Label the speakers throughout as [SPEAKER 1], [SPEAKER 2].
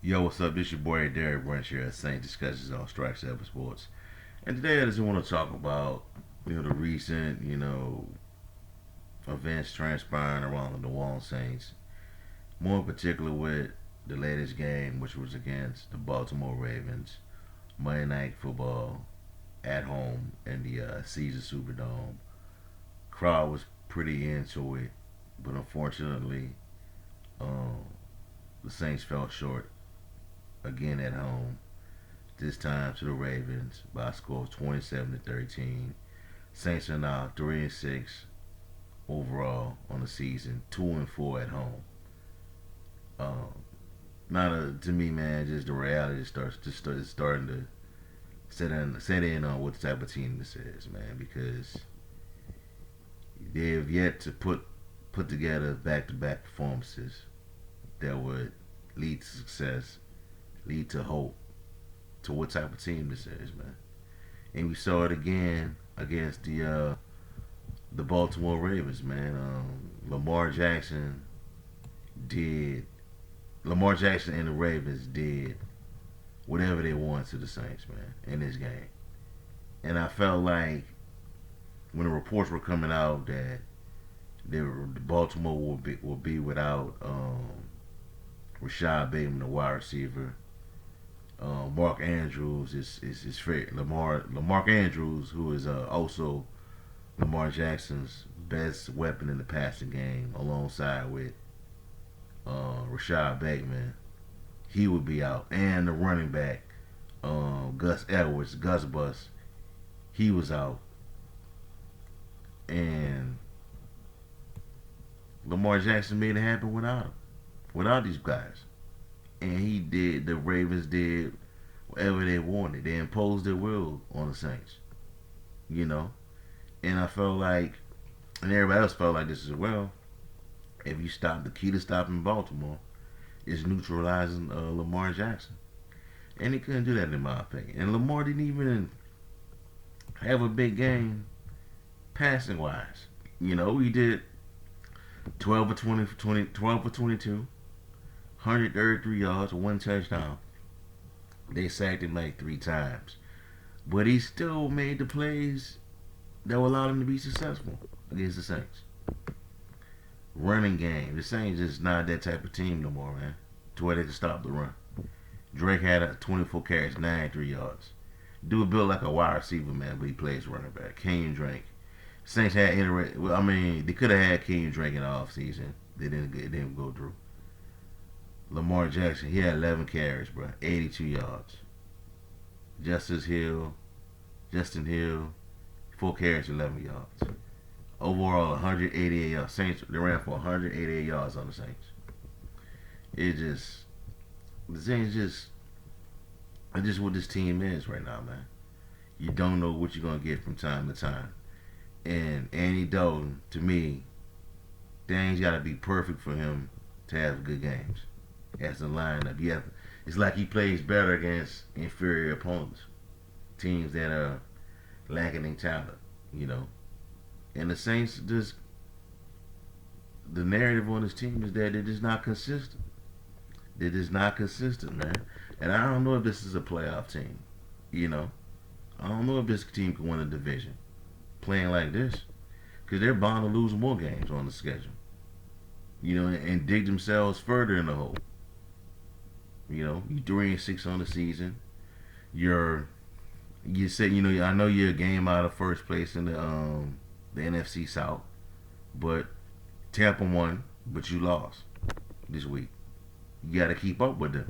[SPEAKER 1] Yo, what's up? This your boy Derek Brunch here at Saint Discussions on Strike Seven Sports. And today I just want to talk about, the recent, events transpiring around the New Orleans Saints. More in particular with the latest game, which was against the Baltimore Ravens. Monday Night Football at home in the Caesars Superdome. Crowd was pretty into it, but unfortunately, um, the Saints fell short again at home. This time to the Ravens by a score of 27-13. Saints are now 3-6 overall on the season, 2-4 at home. Um, Not to me, man. Just the reality starting to set in on what type of team this is, man. Because they have yet to put together back to back performances that would lead to success, lead to hope, to what type of team this is, man. And we saw it again against the Baltimore Ravens, man. Did Lamar Jackson and the Ravens did whatever they wanted to the Saints, man, in this game. And I felt like when the reports were coming out that Baltimore will be without Rashad Bateman, the wide receiver. Mark Andrews is fair. Mark Andrews, who is also Lamar Jackson's best weapon in the passing game, alongside with Rashad Bateman, he would be out, and the running back Gus Edwards, Gus Bus, he was out, and Lamar Jackson made it happen without these guys, and he did. The Ravens did whatever they wanted. They imposed their will on the Saints, you know, and I felt like, and everybody else felt like this as well. If you stop, the key to stopping Baltimore is neutralizing Lamar Jackson. And he couldn't do that, in my opinion. And Lamar didn't even have a big game passing wise. He did 12 for 12 for 22, 133 yards, one touchdown. They sacked him like three times. But he still made the plays that will allow him to be successful against the Saints. Running game. The Saints just not that type of team no more, man. To where they can stop the run. Drake had 24 carries, 93 yards. Dude built like a wide receiver, man, but he plays running back. Kenyon Drake. Saints had they could have had Kenyon Drake in the offseason. It didn't go through. Lamar Jackson, he had 11 carries, bro, 82 yards. Justice Hill, Justin Hill, 4 carries, 11 yards. Overall, 188 yards. Saints, they ran for 188 yards on the Saints. The Saints it's just what this team is right now, man. You don't know what you're gonna get from time to time. And Andy Dalton, to me, things gotta be perfect for him to have good games. As a lineup, it's like he plays better against inferior opponents, teams that are lacking in talent, you know. And the Saints just the narrative on this team is that they're just not consistent. They're just not consistent, man. And I don't know if this is a playoff team. You know, I don't know if this team can win a division playing like this, because they're bound to lose more games on the schedule. And dig themselves further in the hole. You're 3-6 on the season. You said I know you're a game out of first place in the NFC South, but Tampa won, but you lost this week. You got to keep up with them.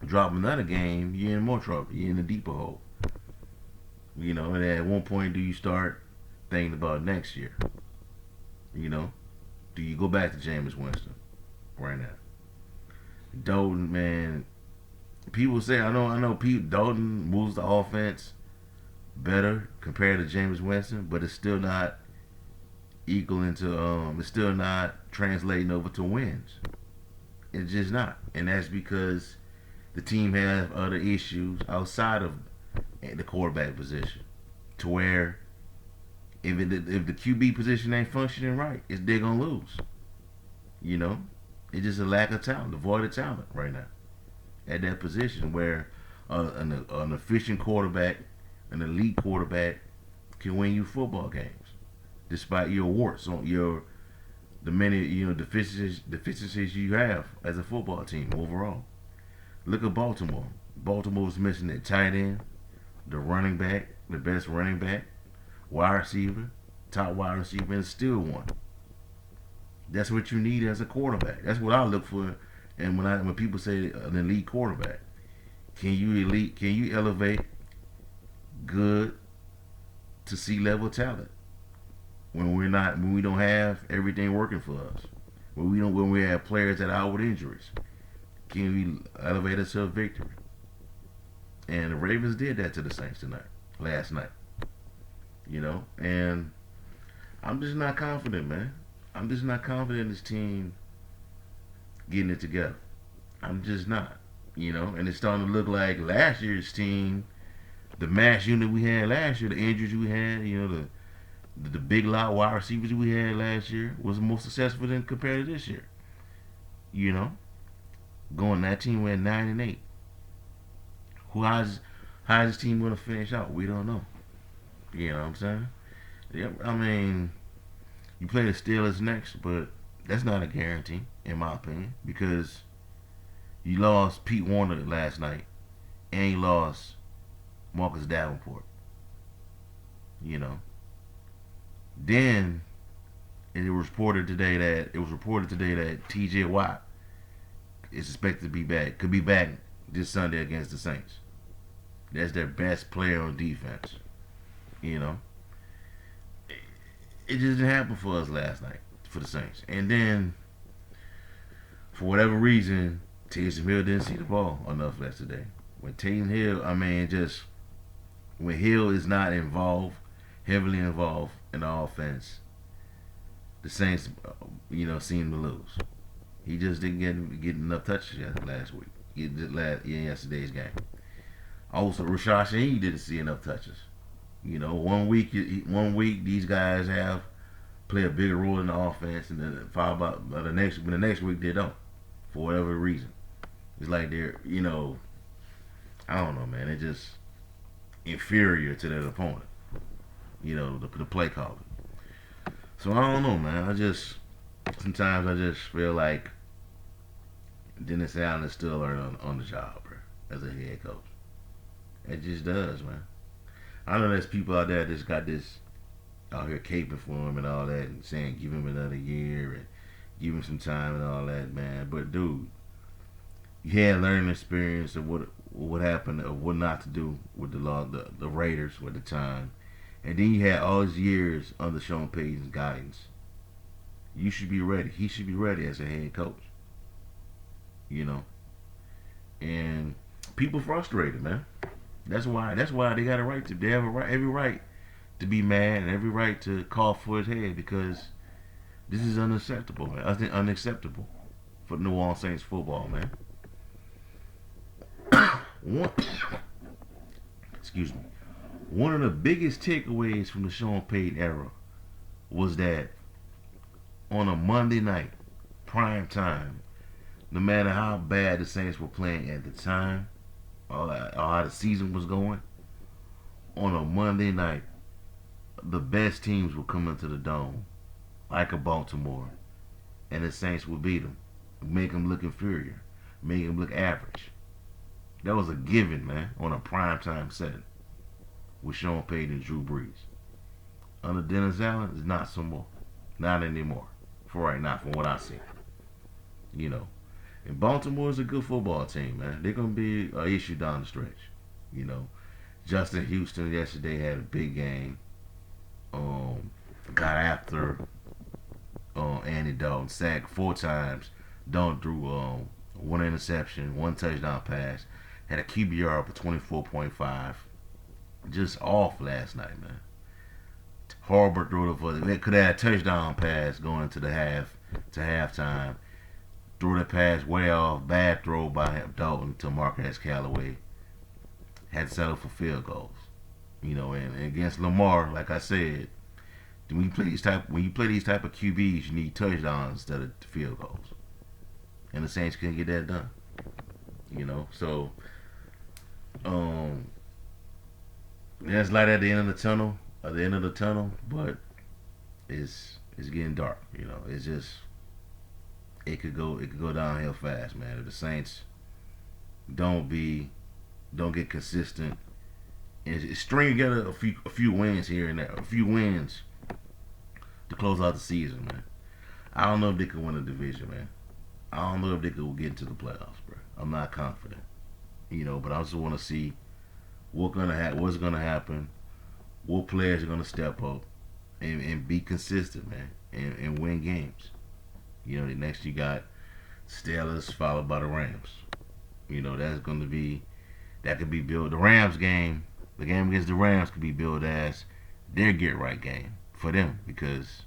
[SPEAKER 1] Drop another game, you're in more trouble. You're in a deeper hole. And at one point, do you start thinking about next year? Do you go back to Jameis Winston right now? Dalton, man, people say I know Pete Dalton moves the offense better compared to Jameis Winston, but it's still not equaling to it's still not translating over to wins. It's just not, and that's because the team has other issues outside of the quarterback position, to where if the QB position ain't functioning right, they're gonna lose. You know, it's just a lack of talent, devoid of talent right now. at that position where an efficient quarterback, an elite quarterback, can win you football games despite your warts on your the many deficiencies you have as a football team overall. Look at Baltimore. Baltimore's missing their tight end, the running back, the best running back, wide receiver, top wide receiver, and still won. That's what you need as a quarterback. That's what I look for. And when people say an elite quarterback, can you elevate good to C level talent when we don't have everything working for us, when we have players that are out with injuries, can we elevate us to a victory? And the Ravens did that to the Saints last night. And I'm just not confident, man. I'm just not confident in this team getting it together. I'm just not. And it's starting to look like last year's team, the mass unit we had last year, the injuries we had, the big lot wide receivers we had last year was more successful than compared to this year. You know, Going that team went 9-8. How's this team going to finish out? We don't know. You know what I'm saying? Yep. I mean, you play the Steelers next, but that's not a guarantee, in my opinion, because you lost Pete Warner last night, and you lost Marcus Davenport. You know. Then it was reported today that T.J. Watt is expected to be back. Could be back this Sunday against the Saints. That's their best player on defense. You know. It just didn't happen for us last night for the Saints. And then, for whatever reason, Taysom Hill didn't see the ball enough yesterday. When Taysom Hill, when Hill is not heavily involved in the offense, the Saints, seem to lose. He just didn't get enough touches last week. In yesterday's game. Also, Rashad Shaheed didn't see enough touches. One week these guys play a bigger role in the offense, and then the next week they don't, for whatever reason. It's like they're, I don't know, man. They're just inferior to their opponent. The play calling. So I don't know, man. Sometimes I just feel like Dennis Allen is still learning on the job, bro, as a head coach. It just does, man. I know there's people out there that's got this out here caping for him and all that, and saying give him another year and give him some time and all that, man. But dude, you had learning experience of what happened or what not to do with the Raiders at the time, and then you had all these years under Sean Payton's guidance. You should be ready. He should be ready as a head coach. And people frustrated, man. That's why they got a right to. They have every right to be mad and every right to call for his head, because this is unacceptable, man. I think unacceptable for New Orleans Saints football, man. Excuse me. One of the biggest takeaways from the Sean Payton era was that on a Monday night, prime time, no matter how bad the Saints were playing at the time, or how the season was going, on a Monday night, the best teams would come into the dome, like a Baltimore, and the Saints would beat them, make them look inferior, make them look average. That was a given, man, on a primetime setting with Sean Payton and Drew Brees. Under Dennis Allen, it's not so more. Not anymore. For right now, from what I see. And Baltimore is a good football team, man. They're going to be an issue down the stretch. Justin Houston yesterday had a big game. Got after Andy Dalton, sacked 4 times. Dalton threw 1 interception, 1 touchdown pass. Had a QBR of 24.5. Just off last night, man. Harbert threw they could have had a touchdown pass going to halftime. Threw the pass way off. Bad throw by Dalton to Marquez Callaway. Had to settle for field goals. And against Lamar, like I said, when you play these type of QBs, you need touchdowns instead of field goals. And the Saints couldn't get that done. So um, there's light at the end of the tunnel. At the end of the tunnel, but it's getting dark. It's just it could go downhill fast, man. If the Saints don't be don't get consistent and string together a few wins here and there, a few wins to close out the season, man. I don't know if they can win a division, man. I don't know if they could get into the playoffs, bro. I'm not confident, but I just want to see what's gonna happen, what players are gonna step up and be consistent, man, and win games. The next you got Steelers followed by the Rams. That's gonna be that could be built. The game against the Rams could be billed as their get right game for them because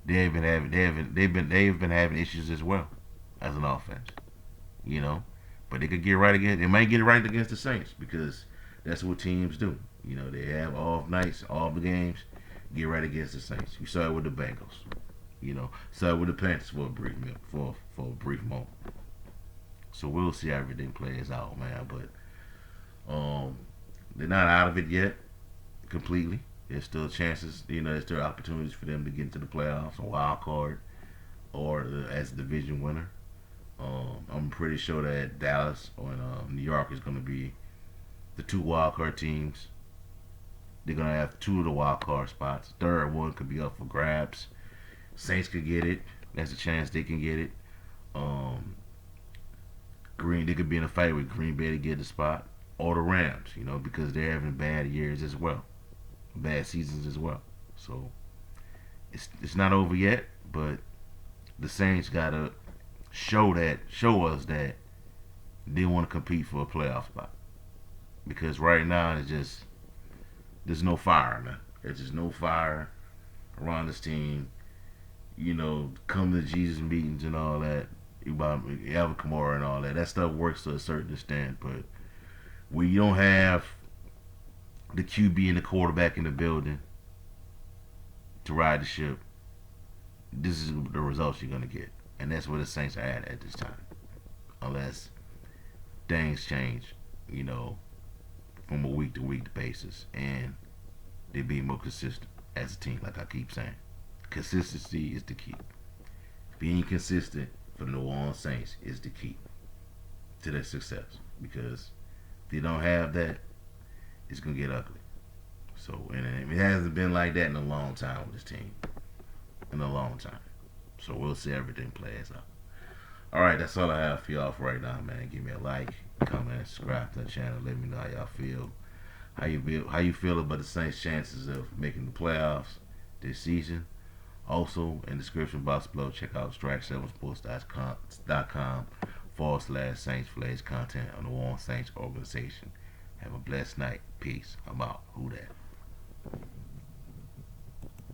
[SPEAKER 1] they've been having issues as well as an offense. You know, but they could get right against. They might get it right against the Saints because that's what teams do. They have off nights, off the games, get right against the Saints. You saw it with the Bengals. Saw it with the Panthers for a brief moment. So we'll see how everything plays out, man. But they're not out of it yet completely. There's still chances. There's still opportunities for them to get into the playoffs, a wild card, or as a division winner. I'm pretty sure that Dallas or New York is going to be the two wild card teams. They're going to have two of the wild card spots. Third one could be up for grabs. Saints could get it. There's a chance they can get it. They could be in a fight with Green Bay to get the spot, or the Rams, because they're having bad years as well, bad seasons as well. So it's not over yet, but the Saints gotta show us that they want to compete for a playoff spot. Because right now there's no fire, man. There's just no fire around this team. Come to Jesus meetings and all that. Alvin Kamara and all that. That stuff works to a certain extent, but when you don't have the QB and the quarterback in the building to ride the ship, this is the results you're gonna get, and that's where the Saints are at this time, unless things change, from a week to week basis, and they be more consistent as a team. Like I keep saying, consistency is the key. Being consistent for the New Orleans Saints is the key to their success, because if they don't have that, it's gonna get ugly. So, and it hasn't been like that in a long time with this team, in a long time. So we'll see how everything plays out. All right, that's all I have for y'all for right now, man. Give me a like, comment, subscribe to the channel. Let me know how y'all feel. How you feel about the Saints' chances of making the playoffs this season. Also, in the description box below, check out strike7sports.com/Saints for latest content on the New Orleans Saints organization. Have a blessed night. Peace. I'm out. Who that?